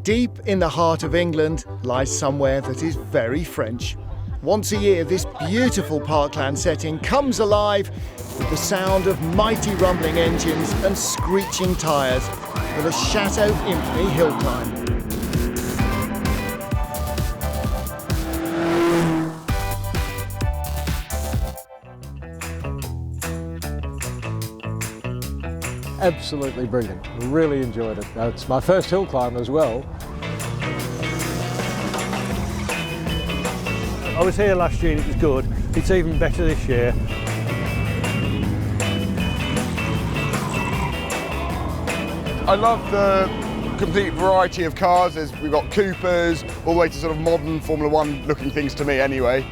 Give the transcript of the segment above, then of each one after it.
Deep in the heart of England lies somewhere that is very French. Once a year, this beautiful parkland setting comes alive with the sound of mighty rumbling engines and screeching tyres for the Chateau Impney Hillclimb. Absolutely brilliant. Really enjoyed it. It's my first hill climb as well. I was here last year and it was good. It's even better this year. I love the complete variety of cars. We've got Coopers, all the way to sort of modern Formula One looking things to me anyway.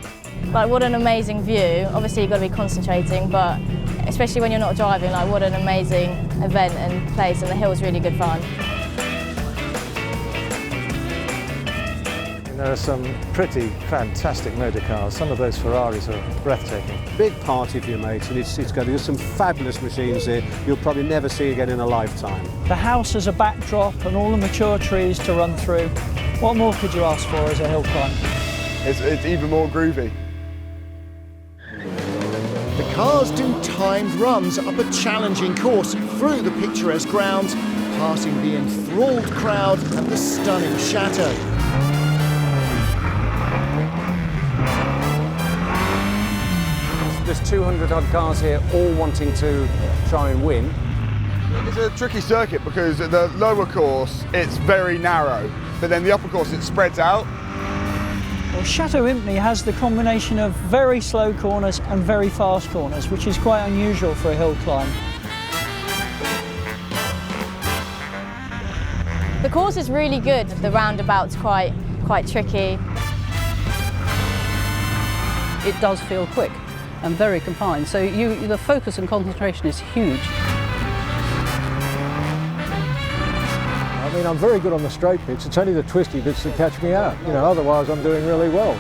Like, what an amazing view. Obviously you've got to be concentrating, but especially when you're not driving, like, what an amazing event and place, and the hill's really good fun. There are some pretty fantastic motor cars. Some of those Ferraris are breathtaking. Big party for your mates, and it's got some fabulous machines here you'll probably never see again in a lifetime. The house as a backdrop and all the mature trees to run through. What more could you ask for as a hill climb? It's even more groovy. The cars do timed runs up a challenging course through the picturesque grounds, passing the enthralled crowd and the stunning chateau. There's 200 odd cars here, all wanting to try and win. It's a tricky circuit because the lower course, it's very narrow, but then the upper course, it spreads out. Well, Chateau Impney has the combination of very slow corners and very fast corners, which is quite unusual for a hill climb. The course is really good. The roundabout's quite tricky. It does feel quick and very confined, so the focus and concentration is huge. I mean, I'm very good on the straight bits. It's only the twisty bits that catch me out. You know, otherwise I'm doing really well.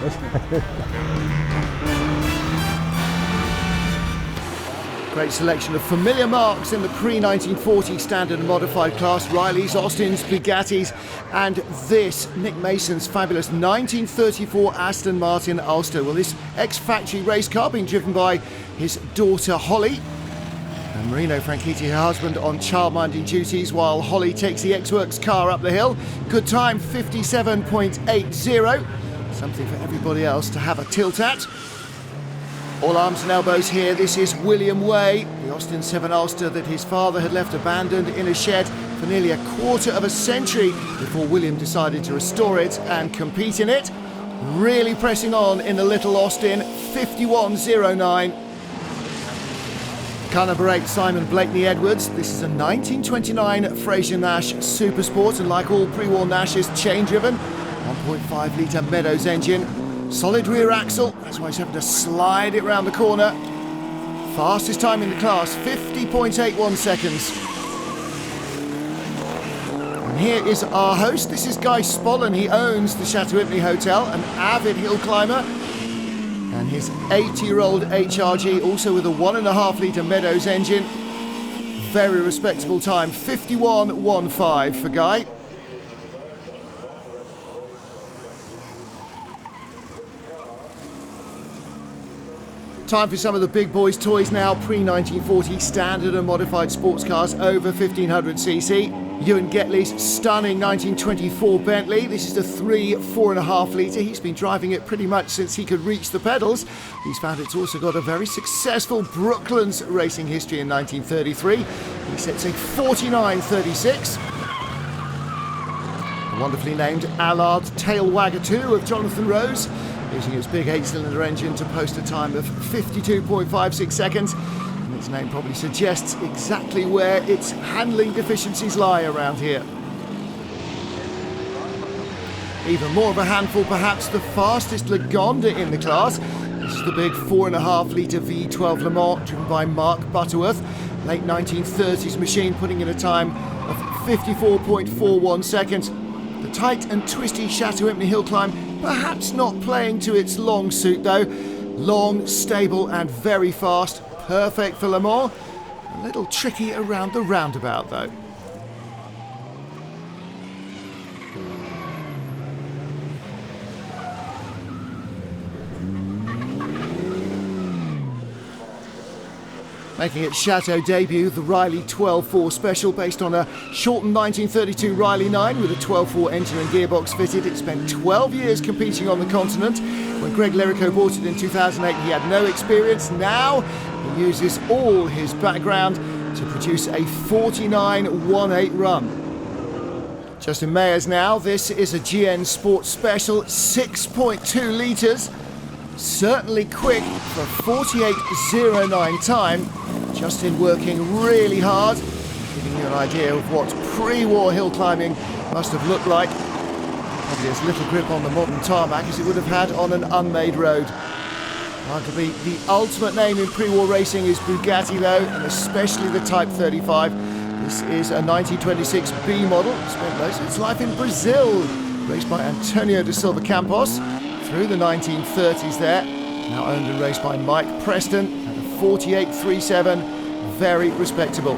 Great selection of familiar marks in the pre-1940 standard and modified class. Rileys, Austins, Bugattis, and this, Nick Mason's fabulous 1934 Aston Martin Ulster. Well, this ex-factory race car being driven by his daughter Holly. And Marino Franchitti, her husband, on childminding duties while Holly takes the X-Works car up the hill. Good time, 57.80. Something for everybody else to have a tilt at. All arms and elbows here. This is William Way, the Austin 7 Ulster that his father had left abandoned in a shed for nearly a quarter of a century before William decided to restore it and compete in it. Really pressing on in the little Austin, 51.09. Car number 8, Simon Blakeney Edwards. This is a 1929 Fraser Nash Supersport, and like all pre-war Nashes, chain-driven, 1.5 litre Meadows engine. Solid rear axle, that's why he's having to slide it round the corner. Fastest time in the class, 50.81 seconds. And here is our host. This is Guy Spollen. He owns the Chateau Impney Hotel, an avid hill climber. And his 80-year-old HRG, also with a 1.5 litre Meadows engine. Very respectable time, 51.15 for Guy. Time for some of the big boys' toys now. Pre-1940 standard and modified sports cars over 1500cc. Ewan Getley's stunning 1924 Bentley. This is the 4.5 litre. He's been driving it pretty much since he could reach the pedals. He's found it's also got a very successful Brooklands racing history in 1933. He sets a 49.36. The wonderfully named Allard Tail Wagger 2 of Jonathan Rose, using its big 8-cylinder engine to post a time of 52.56 seconds. And its name probably suggests exactly where its handling deficiencies lie around here. Even more of a handful, perhaps the fastest Lagonda in the class. This is the big 4.5 litre V12 Le Mans, driven by Mark Butterworth. Late 1930s machine, putting in a time of 54.41 seconds. The tight and twisty Chateau Impney Hillclimb, perhaps not playing to its long suit though. Long, stable and very fast, perfect for Le Mans. A little tricky around the roundabout though. Making its Chateau debut, the Riley 12.4 Special, based on a shortened 1932 Riley 9 with a 12.4 engine and gearbox fitted. It spent 12 years competing on the continent. When Greg Lerico bought it in 2008, he had no experience. Now he uses all his background to produce a 49.18 run. Justin Mayers now. This is a GN Sport Special, 6.2 litres. Certainly quick for a 48.09 time. Justin working really hard, giving you an idea of what pre-war hill climbing must have looked like. Probably as little grip on the modern tarmac as it would have had on an unmade road. Arguably the ultimate name in pre-war racing is Bugatti though, and especially the Type 35. This is a 1926 B model, spent most of its life in Brazil, raced by Antonio de Silva Campos through the 1930s there. Now owned and raced by Mike Preston at a 48.37, very respectable.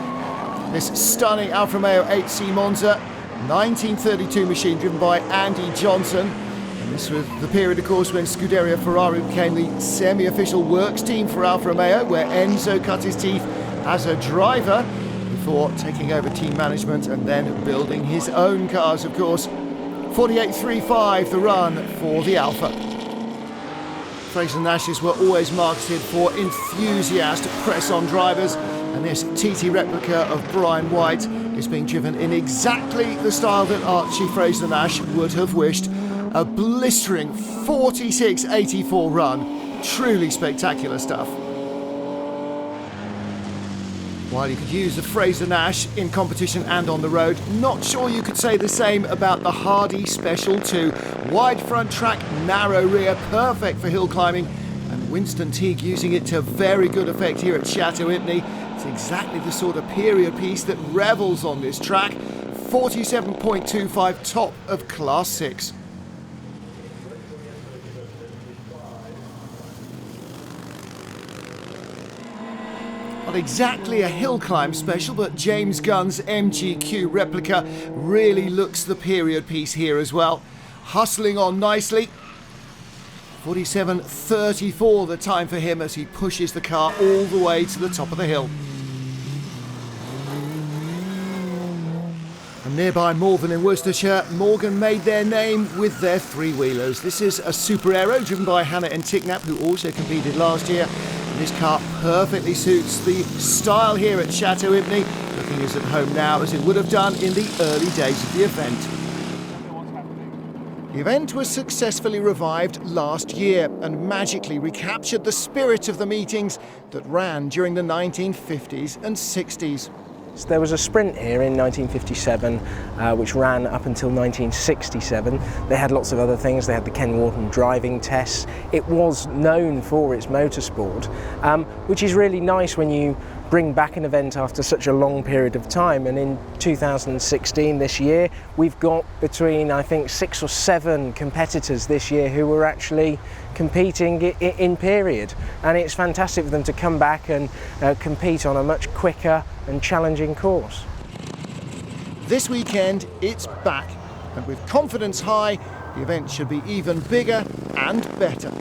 This stunning Alfa Romeo 8C Monza, 1932 machine driven by Andy Johnson. And this was the period, of course, when Scuderia Ferrari became the semi-official works team for Alfa Romeo, where Enzo cut his teeth as a driver before taking over team management and then building his own cars, of course. 48.35 the run for the Alfa. Fraser Nashes were always marketed for enthusiast press-on drivers, and this TT replica of Brian White is being driven in exactly the style that Archie Fraser Nash would have wished. A blistering 46.84 run. Truly spectacular stuff. While you could use the Fraser Nash in competition and on the road, not sure you could say the same about the Hardy Special 2. Wide front track, narrow rear, perfect for hill climbing, and Winston Teague using it to very good effect here at Chateau Impney. It's exactly the sort of period piece that revels on this track. 47.25, top of Class 6. Not exactly a hill climb special, but James Gunn's MGQ replica really looks the period piece here as well. Hustling on nicely. 47.34 the time for him as he pushes the car all the way to the top of the hill. And nearby Morven in Worcestershire, Morgan made their name with their three-wheelers. This is a Super Aero driven by Hannah and Ticknap, who also competed last year. This car perfectly suits the style here at Chateau Impney, looking as at home now as it would have done in the early days of the event. The event was successfully revived last year and magically recaptured the spirit of the meetings that ran during the 1950s and 60s. So there was a sprint here in 1957 which ran up until 1967. They had lots of other things. They had the Ken Wharton driving tests. It was known for its motorsport, which is really nice when you bring back an event after such a long period of time. And in 2016, this year, we've got between, I think, 6 or 7 competitors this year who were actually competing in period. And it's fantastic for them to come back and compete on a much quicker and challenging course. This weekend, it's back. And with confidence high, the event should be even bigger and better.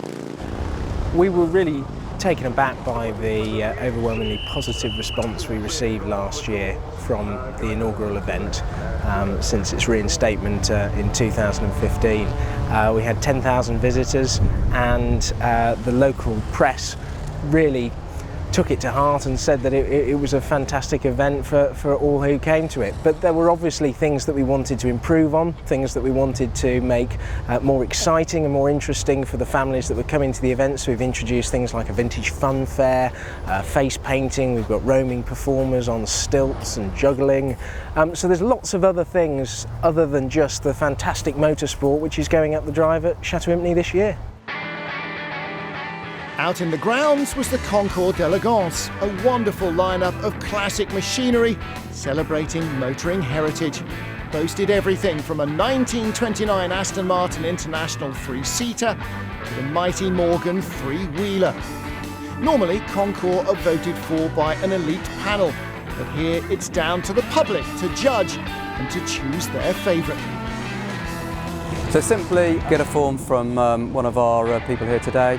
We were really taken aback by the overwhelmingly positive response we received last year from the inaugural event since its reinstatement in 2015. We had 10,000 visitors, and the local press really took it to heart and said that it was a fantastic event for all who came to it. But there were obviously things that we wanted to improve on, things that we wanted to make more exciting and more interesting for the families that were coming to the event. So we've introduced things like a vintage fun fair, face painting, we've got roaming performers on stilts and juggling. So there's lots of other things other than just the fantastic motorsport which is going up the drive at Chateau Impney this year. Out in the grounds was the Concours d'Elegance, a wonderful lineup of classic machinery celebrating motoring heritage. Boasted everything from a 1929 Aston Martin International 3-seater to the mighty Morgan 3-wheeler. Normally, Concours are voted for by an elite panel, but here it's down to the public to judge and to choose their favourite. So simply get a form from one of our people here today,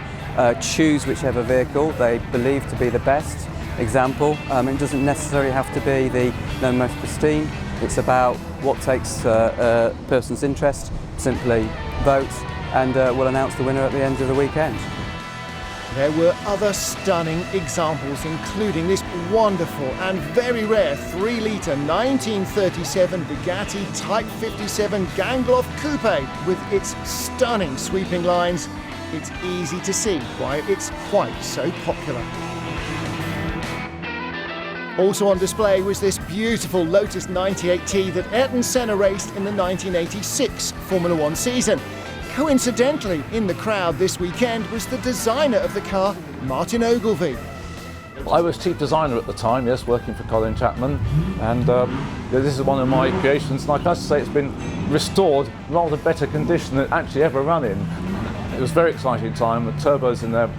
choose whichever vehicle they believe to be the best, example. It doesn't necessarily have to be the most pristine. It's about what takes a person's interest. Simply vote and we'll announce the winner at the end of the weekend. There were other stunning examples, including this wonderful and very rare 3-litre 1937 Bugatti Type 57 Gangloff Coupe with its stunning sweeping lines. It's easy to see why it's quite so popular. Also on display was this beautiful Lotus 98T that Ayrton Senna raced in the 1986 Formula One season. Coincidentally, in the crowd this weekend was the designer of the car, Martin Ogilvie. I was chief designer at the time, yes, working for Colin Chapman, and this is one of my creations, and I can say it's been restored in rather better condition than it actually ever run in. It was a very exciting time, the turbos in their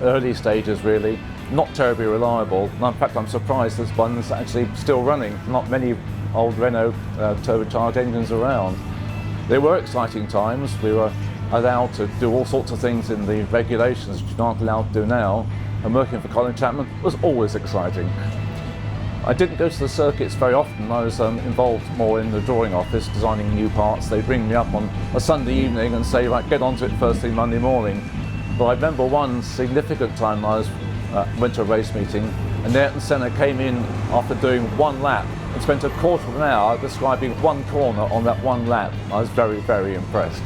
early stages really, not terribly reliable, and in fact I'm surprised there's one that's actually still running, not many old Renault turbocharged engines around. They were exciting times. We were allowed to do all sorts of things in the regulations which you're not allowed to do now, and working for Colin Chapman was always exciting. I didn't go to the circuits very often. I was involved more in the drawing office, designing new parts. They'd ring me up on a Sunday evening and say, right, get onto it first thing Monday morning. But I remember one significant time I went to a race meeting, and Ayrton Senna came in after doing one lap and spent a quarter of an hour describing one corner on that one lap. I was very, very impressed.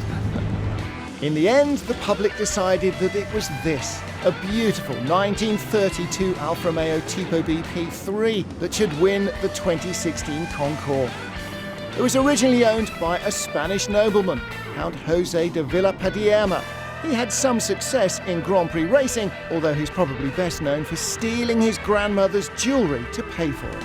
In the end, the public decided that it was this, a beautiful 1932 Alfa Romeo Tipo B P3 that should win the 2016 Concours. It was originally owned by a Spanish nobleman, Count José de Villapadierna. He had some success in Grand Prix racing, although he's probably best known for stealing his grandmother's jewellery to pay for it.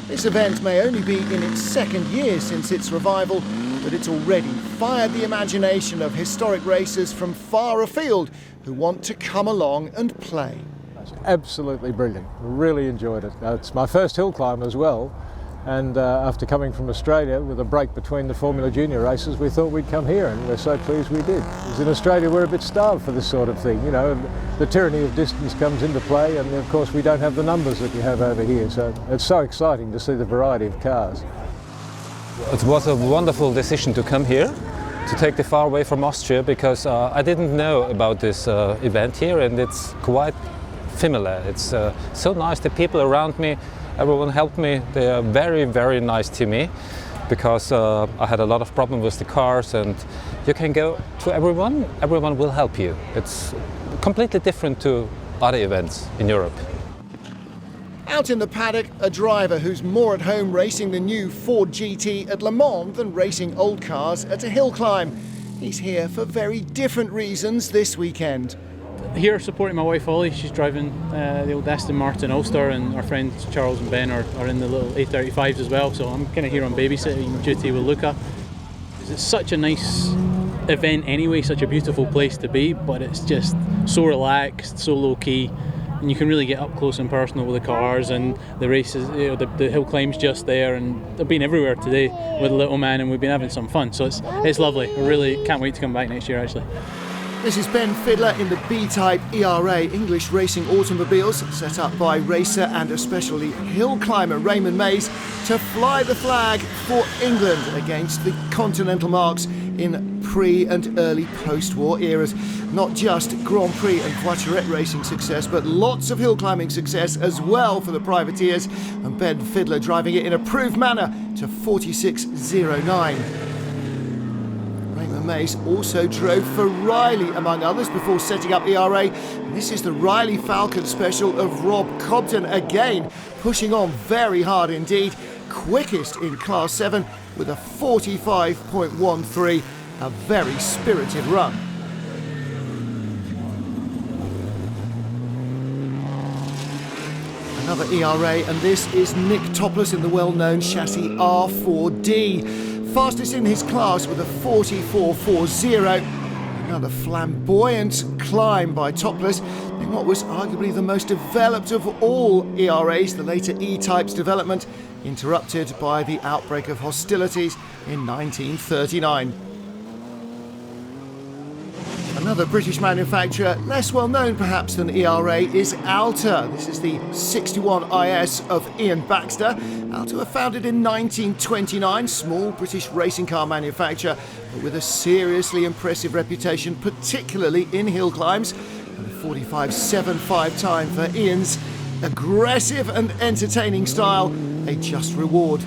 This event may only be in its second year since its revival, but it's already fired the imagination of historic racers from far afield who want to come along and play. It's absolutely brilliant. Really enjoyed it. It's my first hill climb as well, and after coming from Australia with a break between the Formula Junior races, we thought we'd come here, and we're so pleased we did. Because in Australia we're a bit starved for this sort of thing, you know, and the tyranny of distance comes into play, and of course we don't have the numbers that you have over here, so it's so exciting to see the variety of cars. It was a wonderful decision to come here, to take the far away from Austria, because I didn't know about this event here, and it's quite familiar. It's so nice, the people around me, everyone helped me. They are very, very nice to me, because I had a lot of problems with the cars, and you can go to everyone will help you. It's completely different to other events in Europe. Out in the paddock, a driver who's more at home racing the new Ford GT at Le Mans than racing old cars at a hill climb. He's here for very different reasons this weekend. Here supporting my wife Ollie, she's driving the old Aston Martin All-Star, and our friends Charles and Ben are in the little A35s as well, so I'm kind of here on babysitting duty with Luca. It's such a nice event anyway, such a beautiful place to be, but it's just so relaxed, so low-key, and you can really get up close and personal with the cars, and the races, you know, the hill climb's just there, and I've been everywhere today with the little man, and we've been having some fun, so it's lovely. I really can't wait to come back next year actually. This is Ben Fidler in the B-Type ERA English Racing Automobiles, set up by racer and especially hill climber Raymond Mays to fly the flag for England against the continental marques in pre- and early post-war eras. Not just Grand Prix and voiturette racing success, but lots of hill climbing success as well for the privateers, and Ben Fidler driving it in approved manner to 46.09. Mays also drove for Riley, among others, before setting up ERA. And this is the Riley Falcon special of Rob Cobden again, pushing on very hard indeed. Quickest in Class 7 with a 45.13, a very spirited run. Another ERA, and this is Nick Topless in the well-known chassis R4D. Fastest in his class with a 44.40. Another flamboyant climb by Topless in what was arguably the most developed of all ERAs, the later E-Type's development, interrupted by the outbreak of hostilities in 1939. Another British manufacturer, less well known perhaps than ERA, is Alta. This is the 61 IS of Ian Baxter. Alta were founded in 1929, small British racing car manufacturer, but with a seriously impressive reputation, particularly in hill climbs, and a 45.75 time for Ian's aggressive and entertaining style, a just reward.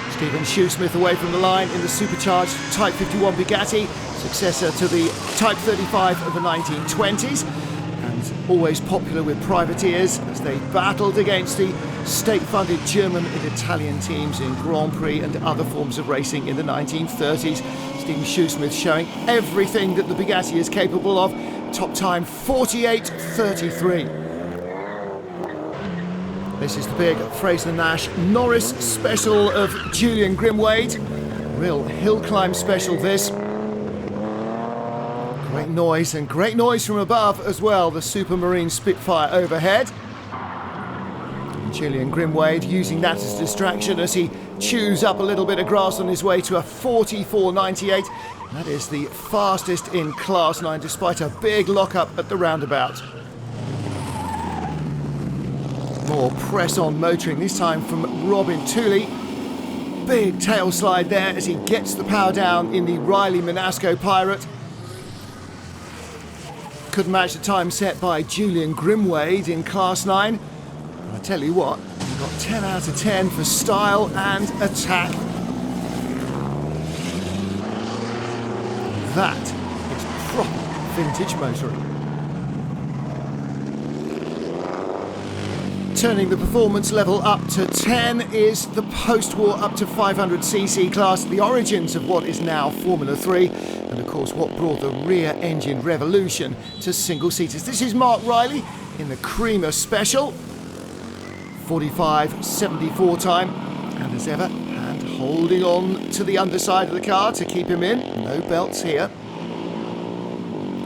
Stephen Shoesmith away from the line in the supercharged Type 51 Bugatti, successor to the Type 35 of the 1920s, and always popular with privateers as they battled against the state-funded German and Italian teams in Grand Prix and other forms of racing in the 1930s. Stephen Shoesmith showing everything that the Bugatti is capable of. Top time 48.33. This is the big Fraser-Nash Norris special of Julian Grimwade. Real hill climb special this. Great noise, and great noise from above as well. The Supermarine Spitfire overhead. And Julian Grimwade using that as a distraction as he chews up a little bit of grass on his way to a 44.98. That is the fastest in Class 9 despite a big lockup at the roundabout. More press-on motoring, this time from Robin Tooley. Big tail slide there as he gets the power down in the Riley Monasco Pirate. Couldn't match the time set by Julian Grimwade in Class 9. But I tell you what, he got 10 out of 10 for style and attack. That is proper vintage motoring. Turning the performance level up to 10 is the post-war up to 500cc class, the origins of what is now Formula 3, and of course what brought the rear engine revolution to single-seaters. This is Mark Riley in the Creamer Special, 45.74 time, and as ever, and holding on to the underside of the car to keep him in, no belts here.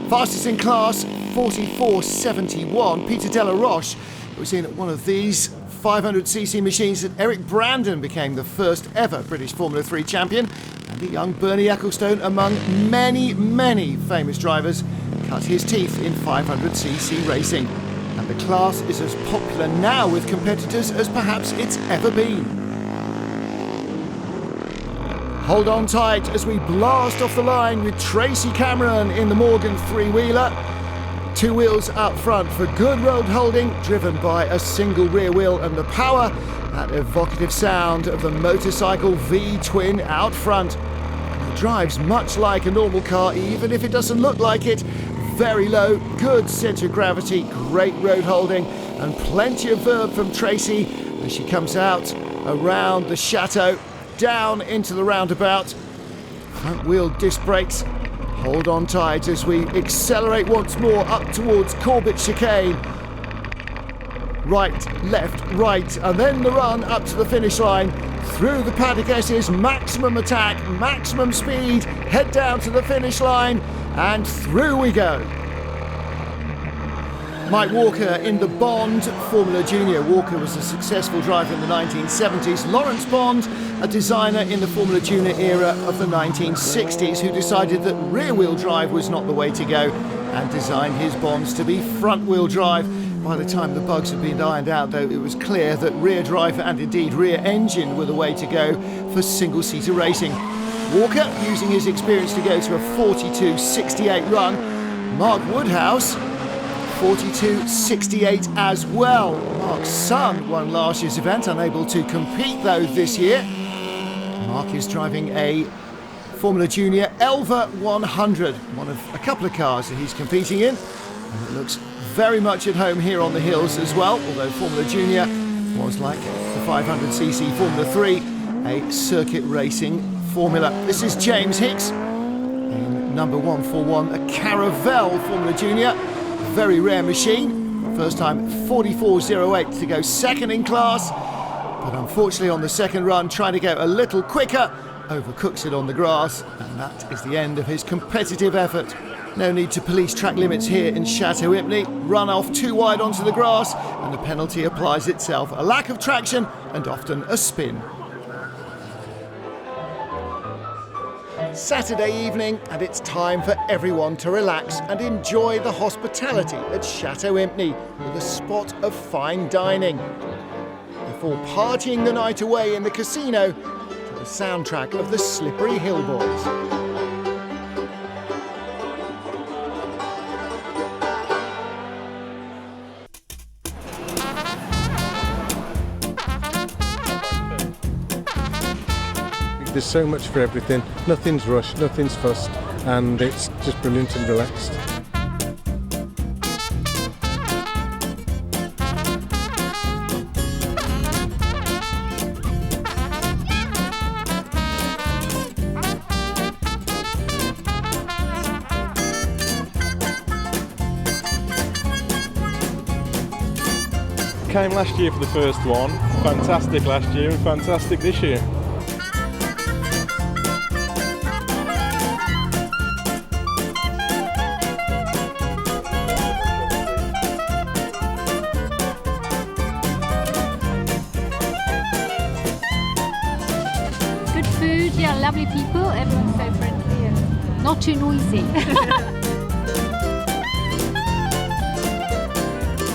Fastest in class, 44.71, Peter Delaroche was in one of these 500cc machines that Eric Brandon became the first ever British Formula 3 champion, and the young Bernie Ecclestone, among many, many famous drivers, cut his teeth in 500cc racing. And the class is as popular now with competitors as perhaps it's ever been. Hold on tight as we blast off the line with Tracy Cameron in the Morgan three-wheeler. Two wheels up front for good road holding, driven by a single rear wheel, and the power, that evocative sound of the motorcycle V-twin out front. It drives much like a normal car, even if it doesn't look like it. Very low, good centre of gravity, great road holding, and plenty of verve from Tracy as she comes out around the Chateau, down into the roundabout. Front wheel disc brakes. Hold on tight as we accelerate once more up towards Corbett Chicane. Right, left, right, and then the run up to the finish line. Through the paddock S's, maximum attack, maximum speed, head down to the finish line, and through we go. Mike Walker in the Bond Formula Junior. Walker was a successful driver in the 1970s. Lawrence Bond, a designer in the Formula Junior era of the 1960s, who decided that rear-wheel drive was not the way to go and designed his Bonds to be front-wheel drive. By the time the bugs had been ironed out, though, it was clear that rear drive and indeed rear engine were the way to go for single-seater racing. Walker using his experience to go to a 42.68 run. Mark Woodhouse, 42.68 as well. Mark's son won last year's event, unable to compete though this year. Mark is driving a Formula Junior Elva 100, one of a couple of cars that he's competing in. And it looks very much at home here on the hills as well, although Formula Junior was like the 500cc Formula 3, a circuit racing formula. This is James Hicks in number 141, a Caravelle Formula Junior. Very rare machine. First time 44.08 to go second in class, but unfortunately on the second run trying to go a little quicker, overcooks it on the grass, and that is the end of his competitive effort. No need to police track limits here in Chateau Impney. Run off too wide onto the grass and the penalty applies itself. A lack of traction and often a spin. Saturday evening, and it's time for everyone to relax and enjoy the hospitality at Chateau Impney with a spot of fine dining, before partying the night away in the casino to the soundtrack of the Slippery Hill Boys. There's so much for everything, nothing's rushed, nothing's fussed, and it's just brilliant and relaxed. Came last year for the first one, fantastic last year and fantastic this year. Good food, yeah, lovely people, everyone's so friendly and not too noisy.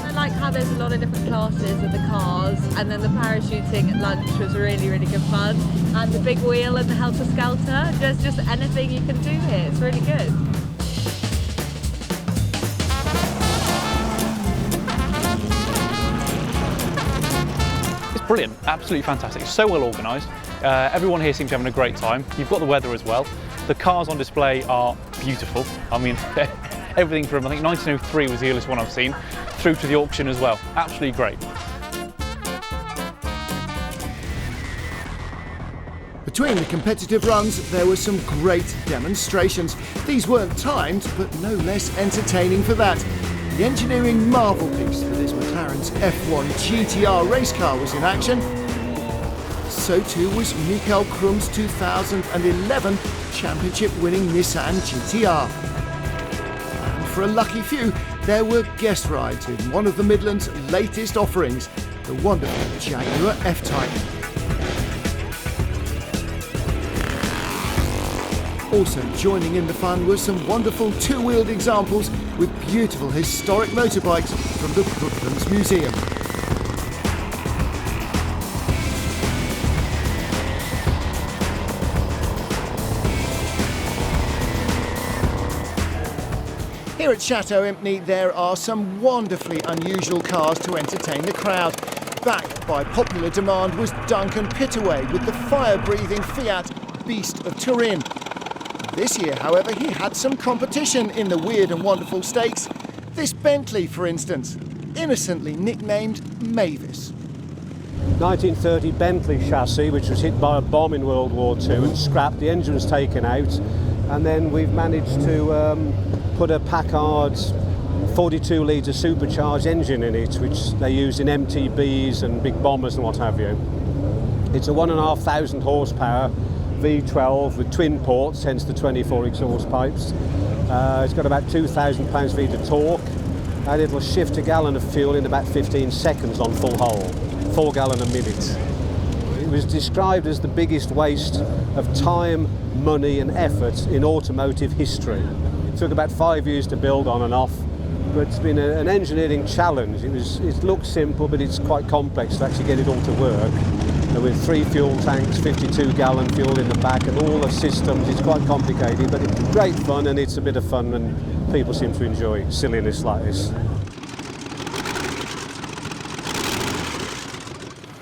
I like how there's a lot of different classes of the cars, and then the parachuting at lunch was really, really good fun. And the big wheel and the helter-skelter, there's just anything you can do here, it's really good. Brilliant, absolutely fantastic, so well organised. Everyone here seems to be having a great time. You've got the weather as well. The cars on display are beautiful. I mean, everything from, I think 1903 was the earliest one I've seen, through to the auction as well. Absolutely great. Between the competitive runs, there were some great demonstrations. These weren't timed, but no less entertaining for that. The engineering marvel piece for this McLaren's F1 GTR race car was in action. So too was Michael Krum's 2011 championship-winning Nissan GTR. And for a lucky few, there were guest rides in one of the Midlands' latest offerings, the wonderful Jaguar F-Type. Also joining in the fun were some wonderful two-wheeled examples with beautiful historic motorbikes from the Brooklands Museum. Here at Chateau Impney, there are some wonderfully unusual cars to entertain the crowd. Backed by popular demand was Duncan Pittaway with the fire-breathing Fiat Beast of Turin. This year, however, he had some competition in the weird and wonderful stakes. This Bentley, for instance, innocently nicknamed Mavis. 1930 Bentley chassis, which was hit by a bomb in World War II and scrapped. The engine was taken out, and then we've managed to put a Packard 42-litre supercharged engine in it, which they use in MTBs and big bombers and what have you. It's a 1,500 horsepower V12 with twin ports, hence the 24 exhaust pipes. It's got about 2,000 pounds-feet of torque, and it'll shift a gallon of fuel in about 15 seconds on full hull, 4 gallon a minute. It was described as the biggest waste of time, money and effort in automotive history. It took about 5 years to build on and off, but it's been an engineering challenge. It looks simple, but it's quite complex to actually get it all to work. With 3 fuel tanks, 52-gallon fuel in the back, and all the systems. It's quite complicated, but it's great fun, and it's a bit of fun, and people seem to enjoy silliness like this.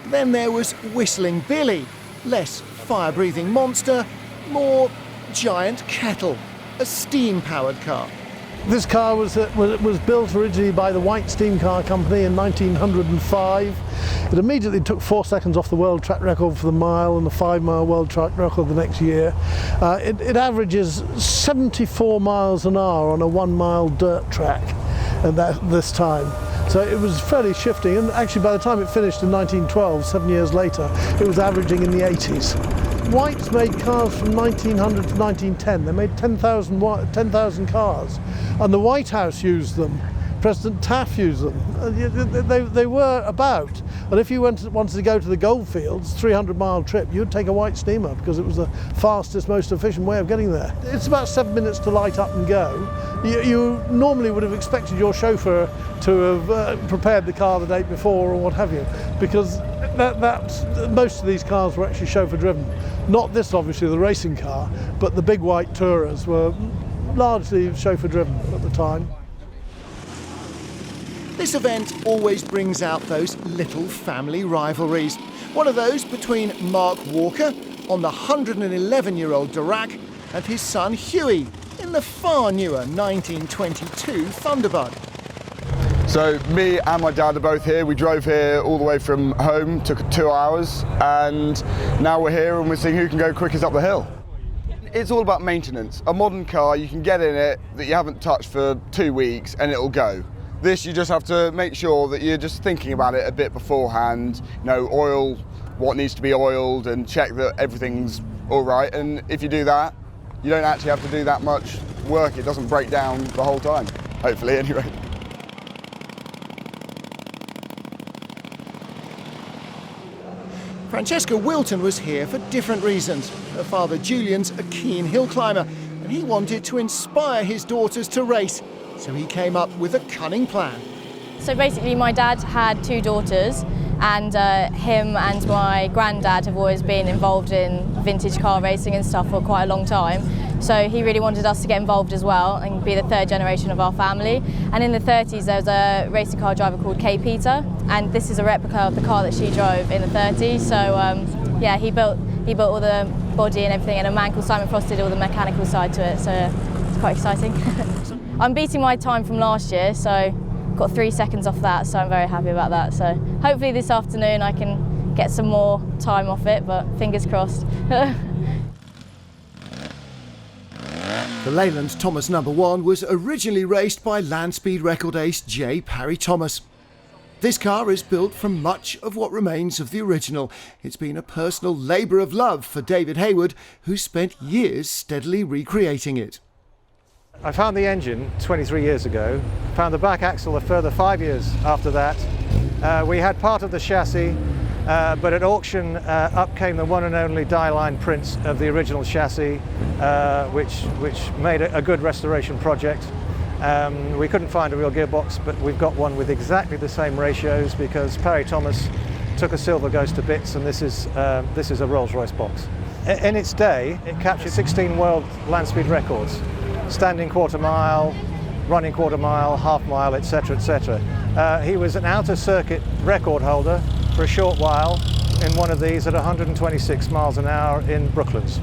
Then there was Whistling Billy, less fire-breathing monster, more giant kettle, a steam-powered car. This car was built originally by the White Steam Car Company in 1905. It immediately took 4 seconds off the world track record for the mile and the 5-mile world track record the next year. It averages 74 miles an hour on a 1-mile dirt track at this time. So it was fairly shifting, and actually by the time it finished in 1912, 7 years later, it was averaging in the 80s. White's made cars from 1900 to 1910. They made 10,000 cars, and the White House used them President Taft used them. They were about. And if you wanted to go to the goldfields, 300-mile trip, you'd take a white steamer because it was the fastest, most efficient way of getting there. It's about 7 minutes to light up and go. You normally would have expected your chauffeur to have prepared the car the day before or what have you, because most of these cars were actually chauffeur driven. Not this, obviously, the racing car, but the big white Tourers were largely chauffeur driven at the time. This event always brings out those little family rivalries. One of those between Mark Walker on the 111-year-old Dirac and his son Huey in the far newer 1922 Thunderbird. So me and my dad are both here. We drove here all the way from home, took 2 hours, and now we're here and we're seeing who can go quickest up the hill. It's all about maintenance. A modern car, you can get in it that you haven't touched for 2 weeks and it'll go. This, you just have to make sure that you're just thinking about it a bit beforehand, you know, oil what needs to be oiled and check that everything's all right. And if you do that, you don't actually have to do that much work. It doesn't break down the whole time, hopefully anyway. Francesca Wilton was here for different reasons. Her father Julian's a keen hill climber and he wanted to inspire his daughters to race. So he came up with a cunning plan. So basically my dad had 2 daughters and him and my granddad have always been involved in vintage car racing and stuff for quite a long time. So he really wanted us to get involved as well and be the 3rd generation of our family. And in the 30s there was a racing car driver called Kay Peter, and this is a replica of the car that she drove in the 30s. So yeah, he built all the body and everything, and a man called Simon Frost did all the mechanical side to it, so it's quite exciting. I'm beating my time from last year, so got 3 seconds off that, so I'm very happy about that. So hopefully this afternoon I can get some more time off it, but fingers crossed. The Leyland Thomas No. 1 was originally raced by land speed record ace J. Parry Thomas. This car is built from much of what remains of the original. It's been a personal labour of love for David Hayward, who spent years steadily recreating it. I found the engine 23 years ago, found the back axle a further 5 years after that. We had part of the chassis, but at auction up came the one and only die-line prints of the original chassis, which made a good restoration project. We couldn't find a real gearbox, but we've got one with exactly the same ratios because Parry Thomas took a silver ghost to bits, and this is a Rolls-Royce box. In its day, it captured 16 world land speed records. Standing quarter mile, running quarter mile, half mile, etc., etc. He was an outer circuit record holder for a short while in one of these at 126 miles an hour in Brooklands.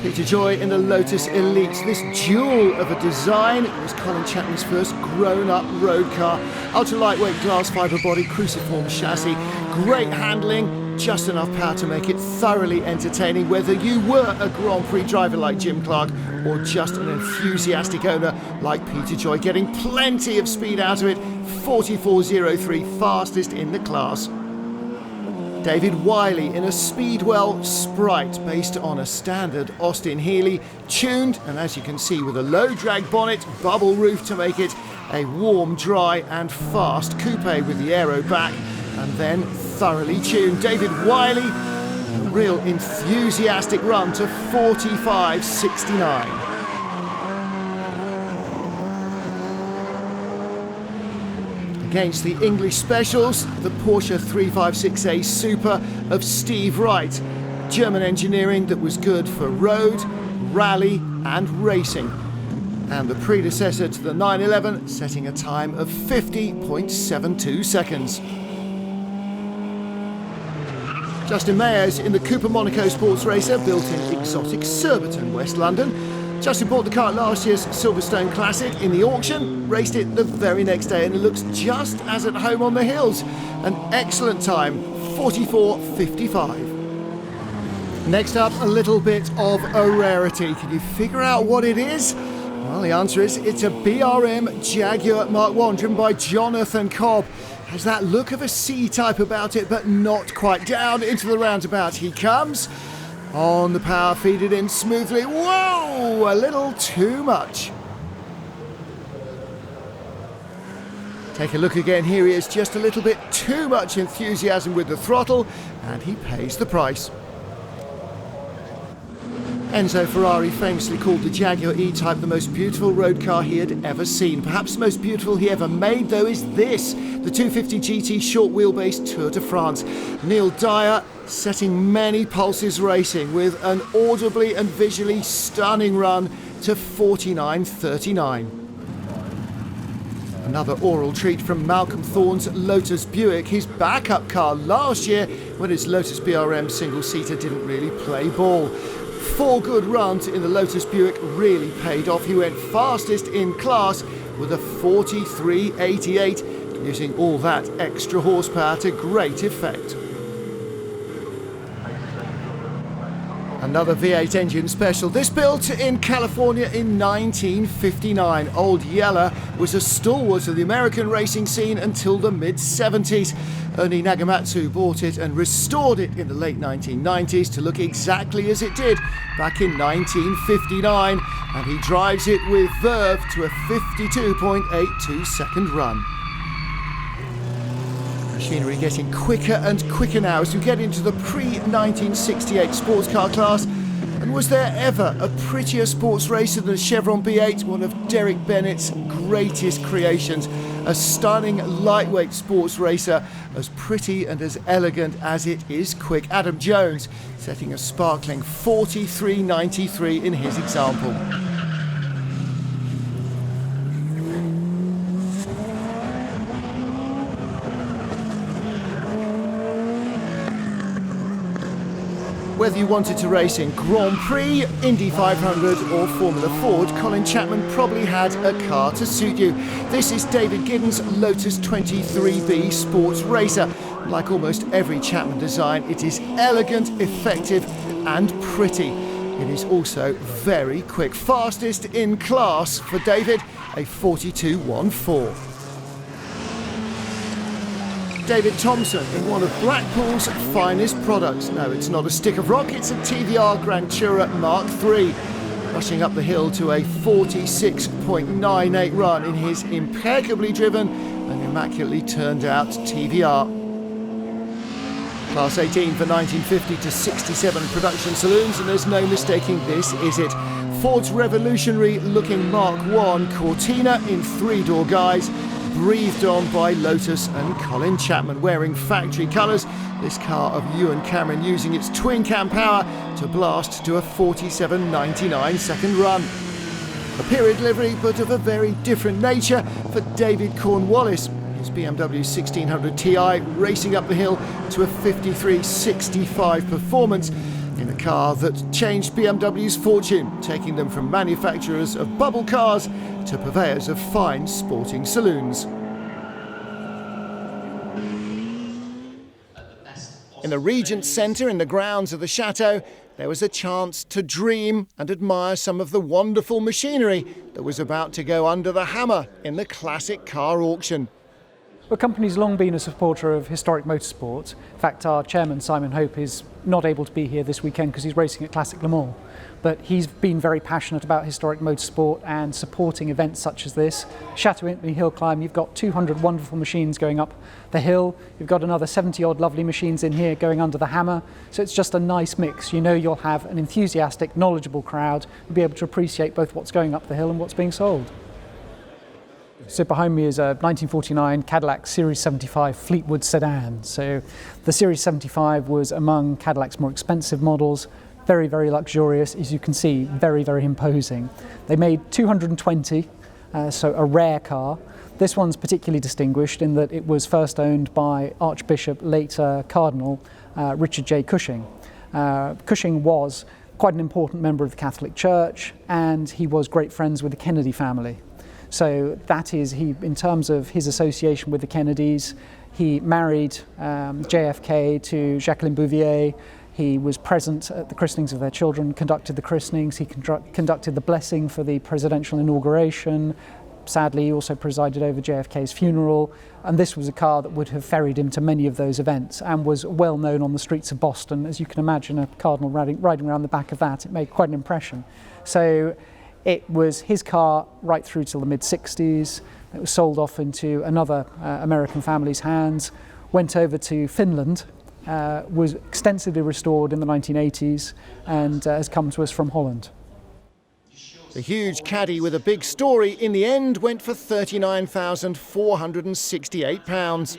Peter Joy in the Lotus Elite. This jewel of a design was Colin Chapman's first grown-up road car. Ultra-lightweight glass fibre body, cruciform chassis, great handling, just enough power to make it thoroughly entertaining, whether you were a Grand Prix driver like Jim Clark or just an enthusiastic owner like Peter Joy, getting plenty of speed out of it. 44.03, fastest in the class. David Wiley in a Speedwell Sprite based on a standard Austin Healey, tuned, and as you can see, with a low drag bonnet, bubble roof to make it a warm, dry and fast coupe with the aero back, and then thoroughly tuned. David Wiley, a real enthusiastic run to 45.69. Against the English specials, the Porsche 356A Super of Steve Wright. German engineering that was good for road, rally and racing. And the predecessor to the 911, setting a time of 50.72 seconds. Justin Mayers in the Cooper Monaco Sports Racer, built in exotic Surbiton, West London. Justin bought the car at last year's Silverstone Classic in the auction, raced it the very next day, and it looks just as at home on the hills. An excellent time, 44.55. Next up, a little bit of a rarity. Can you figure out what it is? Well, the answer is it's a BRM Jaguar Mark I driven by Jonathan Cobb. Has that look of a C-type about it, but not quite. Down into the roundabout he comes. On the power, feed it in smoothly. Whoa, a little too much. Take a look again, here he is, just a little bit too much enthusiasm with the throttle, and he pays the price. Enzo Ferrari famously called the Jaguar E-Type the most beautiful road car he had ever seen. Perhaps the most beautiful he ever made, though, is this, the 250 GT short wheelbase Tour de France. Neil Dyer setting many pulses racing with an audibly and visually stunning run to 49.39. Another oral treat from Malcolm Thorne's Lotus Buick, his backup car last year when his Lotus BRM single-seater didn't really play ball. 4 good runs in the Lotus Buick really paid off. He went fastest in class with a 43.88, using all that extra horsepower to great effect. Another V8 engine special, this built in California in 1959. Old Yeller was a stalwart of the American racing scene until the mid-70s. Ernie Nagamatsu bought it and restored it in the late 1990s to look exactly as it did back in 1959, and he drives it with verve to a 52.82 second run. Machinery getting quicker and quicker now as we get into the pre-1968 sports car class. And was there ever a prettier sports racer than a Chevron B8, one of Derek Bennett's greatest creations? A stunning lightweight sports racer, as pretty and as elegant as it is quick. Adam Jones setting a sparkling 43.93 in his example. Whether you wanted to race in Grand Prix, Indy 500 or Formula Ford, Colin Chapman probably had a car to suit you. This is David Giddens' Lotus 23B Sports Racer. Like almost every Chapman design, it is elegant, effective and pretty. It is also very quick. Fastest in class for David, a 42.14. David Thompson in one of Blackpool's finest products. No, it's not a stick of rock, it's a TVR Grand Tourer Mark III. Rushing up the hill to a 46.98 run in his impeccably driven and immaculately turned out TVR. Class 18 for 1950 to 67 production saloons, and there's no mistaking this, is it? Ford's revolutionary looking Mark I Cortina in 3-door guise, breathed on by Lotus and Colin Chapman. Wearing factory colours, this car of Ewan Cameron using its twin cam power to blast to a 47.99 second run. A period livery, but of a very different nature for David Cornwallis. His BMW 1600 Ti racing up the hill to a 53.65 performance in a car that changed BMW's fortune, taking them from manufacturers of bubble cars to purveyors of fine sporting saloons. In the Regent Centre in the grounds of the Chateau, there was a chance to dream and admire some of the wonderful machinery that was about to go under the hammer in the classic car auction. The company's long been a supporter of historic motorsport. In fact, our chairman, Simon Hope, is not able to be here this weekend because he's racing at Classic Le Mans. But he's been very passionate about historic motorsport and supporting events such as this. Chateau Impney Hillclimb, you've got 200 wonderful machines going up the hill. You've got another 70-odd lovely machines in here going under the hammer. So it's just a nice mix. You know you'll have an enthusiastic, knowledgeable crowd who'll be able to appreciate both what's going up the hill and what's being sold. So behind me is a 1949 Cadillac Series 75 Fleetwood sedan. So the Series 75 was among Cadillac's more expensive models, very, very luxurious, as you can see, very, very imposing. They made 220, so a rare car. This one's particularly distinguished in that it was first owned by Archbishop, later Cardinal, Richard J. Cushing. Cushing was quite an important member of the Catholic Church, and he was great friends with the Kennedy family. So that is, in terms of his association with the Kennedys, he married JFK to Jacqueline Bouvier. He was present at the christenings of their children, conducted the christenings, he conducted the blessing for the presidential inauguration. Sadly, he also presided over JFK's funeral, and this was a car that would have ferried him to many of those events and was well known on the streets of Boston. As you can imagine, a cardinal riding around the back of that, it made quite an impression. So It was his car right through till the mid-60s. It was sold off into another American family's hands, went over to Finland, was extensively restored in the 1980s, and has come to us from Holland. The huge caddy with a big story in the end went for £39,468.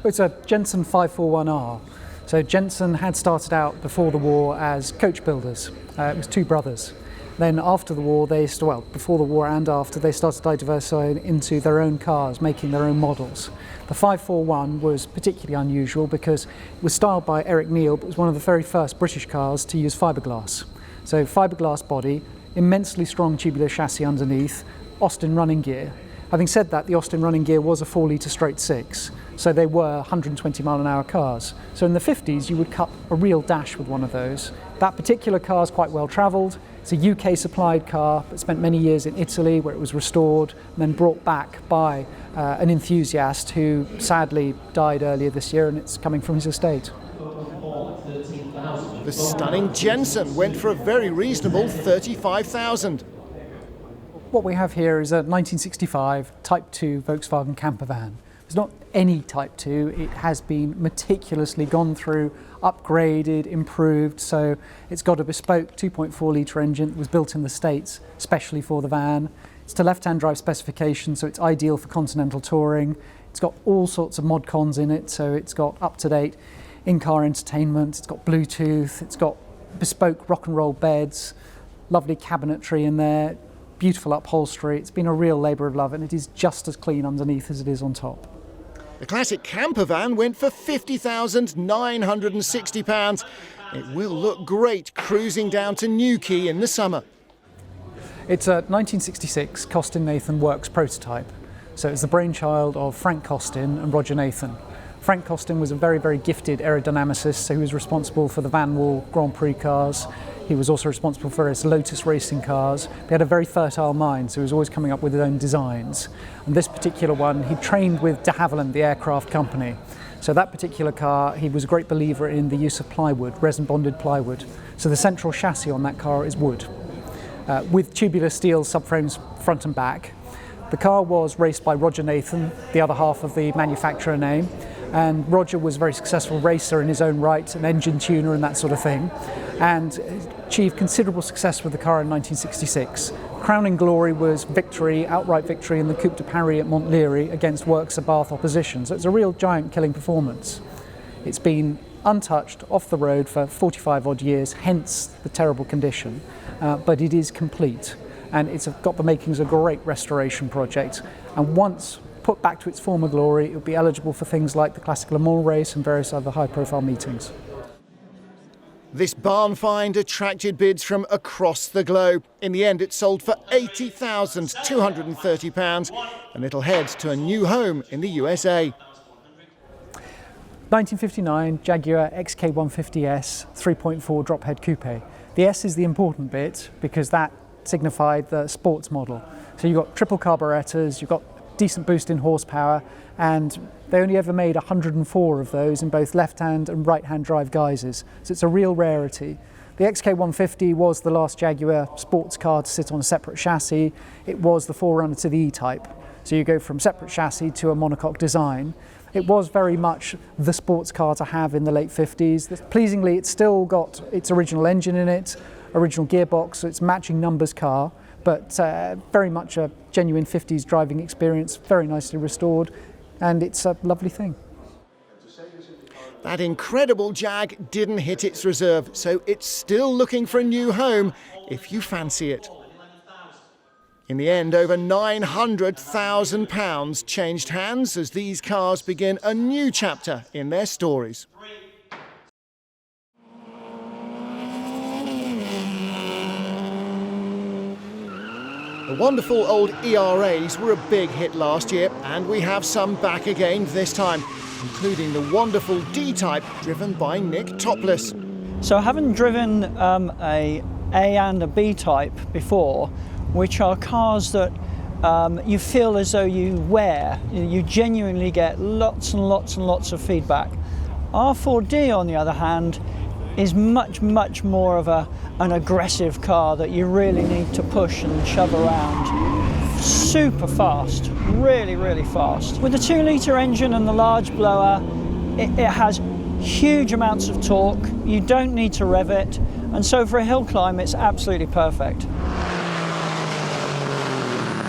It's a Jensen 541R. So Jensen had started out before the war as coach builders. It was two brothers. Then after the war, before the war and after, they started diversifying into their own cars, making their own models. The 541 was particularly unusual because it was styled by Eric Neal, but was one of the very first British cars to use fiberglass. So fiberglass body, immensely strong tubular chassis underneath, Austin running gear. Having said that, the Austin running gear was a 4-litre straight six, so they were 120 mile an hour cars. So in the 50s, you would cut a real dash with one of those. That particular car is quite well travelled. It's a UK supplied car, but spent many years in Italy where it was restored and then brought back by an enthusiast who sadly died earlier this year, and it's coming from his estate. The stunning Jensen went for a very reasonable £35,000. What we have here is a 1965 Type 2 Volkswagen camper van. It's not any Type 2, it has been meticulously gone through, upgraded, improved, so it's got a bespoke 2.4 litre engine that was built in the States, especially for the van. It's to left-hand drive specification, so it's ideal for continental touring. It's got all sorts of mod cons in it, so it's got up-to-date in-car entertainment, it's got Bluetooth, it's got bespoke rock and roll beds, lovely cabinetry in there, beautiful upholstery. It's been a real labour of love, and it is just as clean underneath as it is on top. The classic camper van went for £50,960. It will look great cruising down to Newquay in the summer. It's a 1966 Costin Nathan Works prototype. So it's the brainchild of Frank Costin and Roger Nathan. Frank Costin was a very, very gifted aerodynamicist, so he was responsible for the Van Wall Grand Prix cars. He was also responsible for his Lotus racing cars. He had a very fertile mind, so he was always coming up with his own designs. And this particular one, he trained with de Havilland, the aircraft company. So that particular car, he was a great believer in the use of plywood, resin-bonded plywood. So the central chassis on that car is wood, with tubular steel subframes front and back. The car was raced by Roger Nathan, the other half of the manufacturer name. And Roger was a very successful racer in his own right, an engine tuner and that sort of thing, and achieved considerable success with the car in 1966. Crowning glory was victory, outright victory in the Coupe de Paris at Montlhéry against Works of Bath opposition. So it's a real giant killing performance. It's been untouched off the road for 45 odd years, hence the terrible condition, but it is complete, and it's got the makings of a great restoration project. And once put back to its former glory, it would be eligible for things like the Classic Le Mans race and various other high-profile meetings. This barn find attracted bids from across the globe. In the end, it sold for £80,230, and it'll head to a new home in the USA. 1959 Jaguar XK150S 3.4 drop-head coupe. The S is the important bit because that signified the sports model. So you've got triple carburetors, you've got decent boost in horsepower, and they only ever made 104 of those in both left-hand and right-hand drive guises, so it's a real rarity. The XK150 was the last Jaguar sports car to sit on a separate chassis. It was the forerunner to the E-Type, so you go from separate chassis to a monocoque design. It was very much the sports car to have in the late 50s. Pleasingly, it's still got its original engine in it, original gearbox, so it's matching numbers car, but very much a genuine 50s driving experience, very nicely restored, and it's a lovely thing. That incredible Jag didn't hit its reserve, so it's still looking for a new home if you fancy it. In the end, over £900,000 changed hands as these cars begin a new chapter in their stories. The wonderful old ERAs were a big hit last year, and we have some back again this time, including the wonderful D-Type driven by Nick Topless. So having driven a and a B-Type before, which are cars that you feel as though you wear, you genuinely get lots and lots and lots of feedback. R4D, on the other hand, is much more of an aggressive car that you really need to push and shove around. Super fast, really fast. With the 2-litre engine and the large blower, it has huge amounts of torque. You don't need to rev it, and so for a hill climb it's absolutely perfect.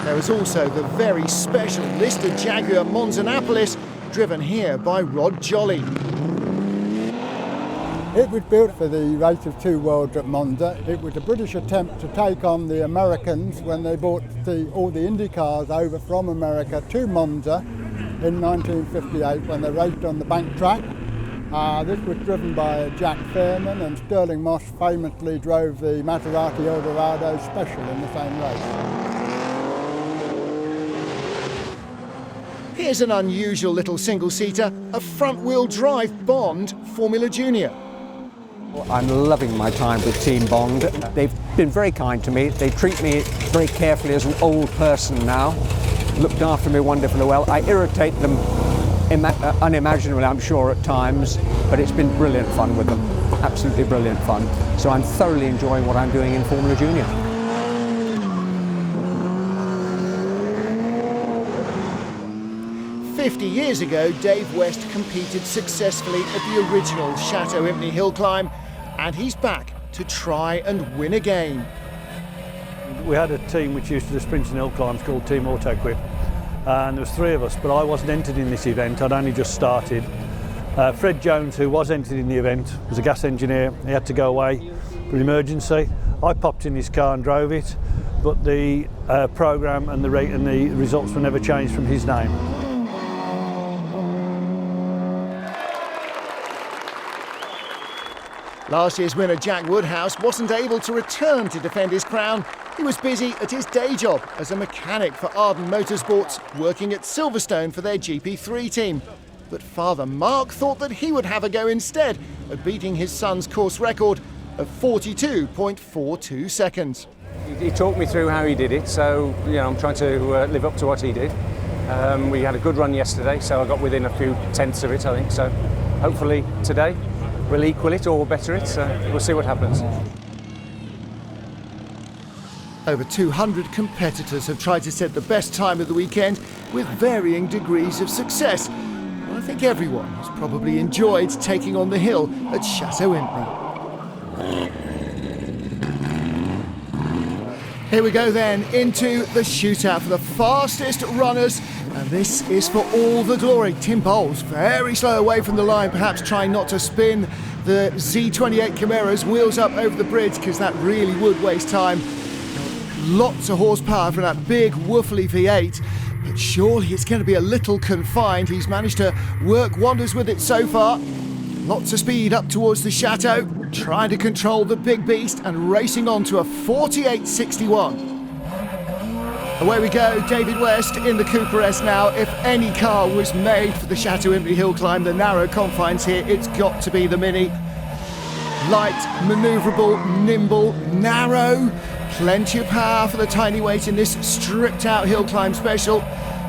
There is also the very special Lister Jaguar Monzanapolis, driven here by Rod Jolly. It was built for the Race of Two Worlds at Monza. It was a British attempt to take on the Americans when they brought all the Indy cars over from America to Monza in 1958 when they raced on the bank track. This was driven by Jack Fairman, and Sterling Moss famously drove the Maserati Eldorado Special in the same race. Here's an unusual little single-seater, a front-wheel drive Bond Formula Junior. I'm loving my time with Team Bond. They've been very kind to me. They treat me very carefully as an old person now. Looked after me wonderfully well. I irritate them unimaginably, I'm sure, at times, but it's been brilliant fun with them. Absolutely brilliant fun. So I'm thoroughly enjoying what I'm doing in Formula Junior. "50 years ago, Dave West competed successfully at the original Chateau Impney Hillclimb, and he's back to try and win again. We had a team which used to do sprints and hill climbs called Team Autoquip, and there was 3 of us, but I wasn't entered in this event. I'd only just started. Fred Jones, who was entered in the event, was a gas engineer. He had to go away for an emergency. I popped in his car and drove it, but the programme and the results were never changed from his name. Last year's winner Jack Woodhouse wasn't able to return to defend his crown. He was busy at his day job as a mechanic for Arden Motorsports, working at Silverstone for their GP3 team. But father Mark thought that he would have a go instead at beating his son's course record of 42.42 seconds. He talked me through how he did it, so I'm trying to live up to what he did. We had a good run yesterday, so I got within a few tenths of it, I think. So hopefully today we'll equal it or better it, so we'll see what happens. Over 200 competitors have tried to set the best time of the weekend with varying degrees of success. I think everyone has probably enjoyed taking on the hill at Chateau Impney. Here we go then into the shootout for the fastest runners, and this is for all the glory. Tim Bowles very slow away from the line, perhaps trying not to spin the Z28 Chimera's wheels up over the bridge, because that really would waste time. Lots of horsepower from that big woofly V8, but surely it's going to be a little confined. He's managed to work wonders with it so far. Lots of speed up towards the Chateau, trying to control the big beast and racing on to a 48.61. Away we go, David West in the Cooper S now. If any car was made for the Chateau Impney Hillclimb, the narrow confines here, it's got to be the Mini. Light, manoeuvrable, nimble, narrow, plenty of power for the tiny weight in this stripped out hill climb special.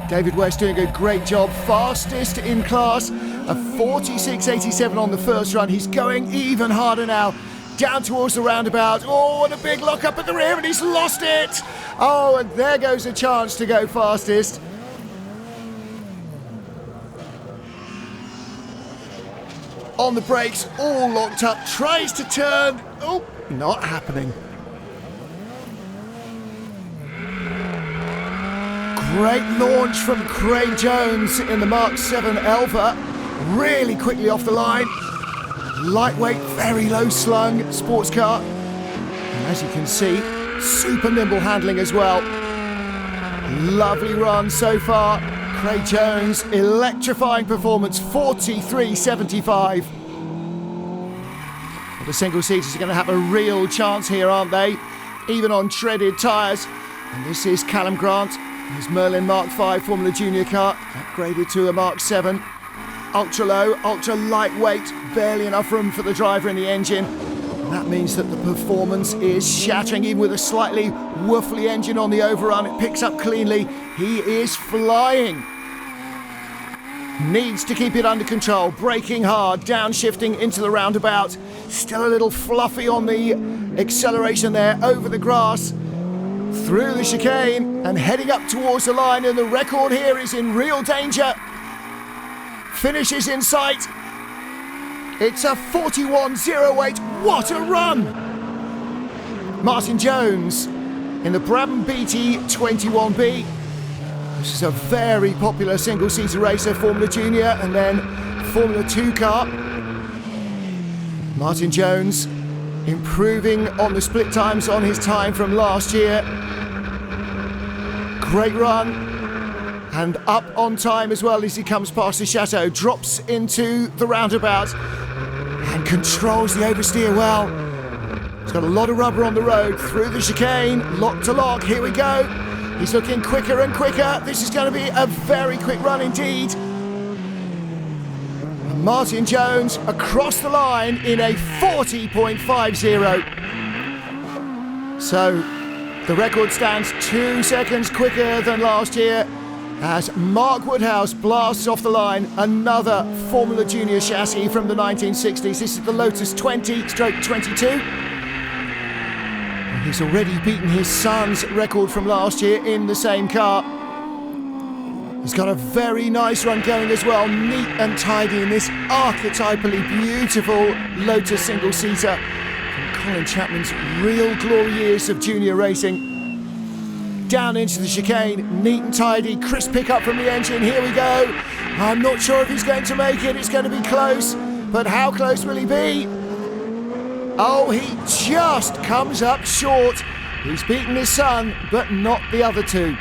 David West doing a great job, fastest in class, a 46.87 on the first run. He's going even harder now, down towards the roundabout. Oh, and a big lock up at the rear, and he's lost it. Oh, and there goes a chance to go fastest. On the brakes, all locked up, tries to turn. Oh, not happening. Great launch from Craig Jones in the Mark 7 Elva. Really quickly off the line. Lightweight, very low slung sports car. And as you can see, super nimble handling as well. Lovely run so far. Craig Jones, electrifying performance, 43.75. Well, the single-seaters are going to have a real chance here, aren't they? Even on treaded tyres. And this is Callum Grant, his Merlin Mark 5 Formula Junior car, upgraded to a Mark 7. Ultra low, ultra lightweight, barely enough room for the driver in the engine. And that means that the performance is shattering, even with a slightly woofly engine on the overrun. It picks up cleanly. He is flying. Needs to keep it under control, braking hard, downshifting into the roundabout. Still a little fluffy on the acceleration there, over the grass, through the chicane and heading up towards the line, and the record here is in real danger. Finishes in sight. It's a 41.08. What a run! Martin Jones in the Brabham BT 21B. This is a very popular single-seater racer, Formula Junior and then Formula 2 car. Martin Jones improving on the split times on his time from last year. Great run, and up on time as well as he comes past the Chateau, drops into the roundabout and controls the oversteer well. He's got a lot of rubber on the road, through the chicane, lock to lock, here we go. He's looking quicker and quicker. This is going to be a very quick run indeed. Martin Jones across the line in a 40.50. So the record stands 2 seconds quicker than last year as Mark Woodhouse blasts off the line another Formula Junior chassis from the 1960s. This is the Lotus 20/22. He's already beaten his son's record from last year in the same car. He's got a very nice run going as well, neat and tidy in this archetypally beautiful Lotus single-seater from Colin Chapman's real glory years of junior racing. Down into the chicane, neat and tidy, crisp pickup from the engine, here we go. I'm not sure if he's going to make it, it's going to be close, but how close will he be? Oh, he just comes up short. He's beaten his son, but not the other two.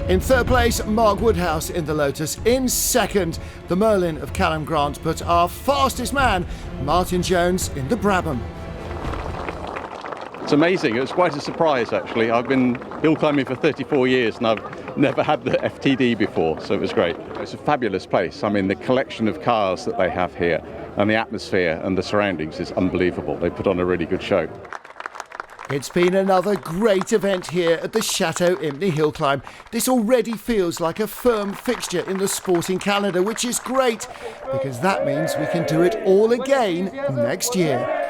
In third place, Mark Woodhouse in the Lotus. In second, the Merlin of Callum Grant, but our fastest man, Martin Jones in the Brabham. It's amazing. It was quite a surprise, actually. I've been hill climbing for 34 years and I've never had the FTD before, so it was great. It's a fabulous place. I mean, the collection of cars that they have here and the atmosphere and the surroundings is unbelievable. They put on a really good show. It's been another great event here at the Chateau Impney Hillclimb. This already feels like a firm fixture in the sporting calendar, which is great because that means we can do it all again next year.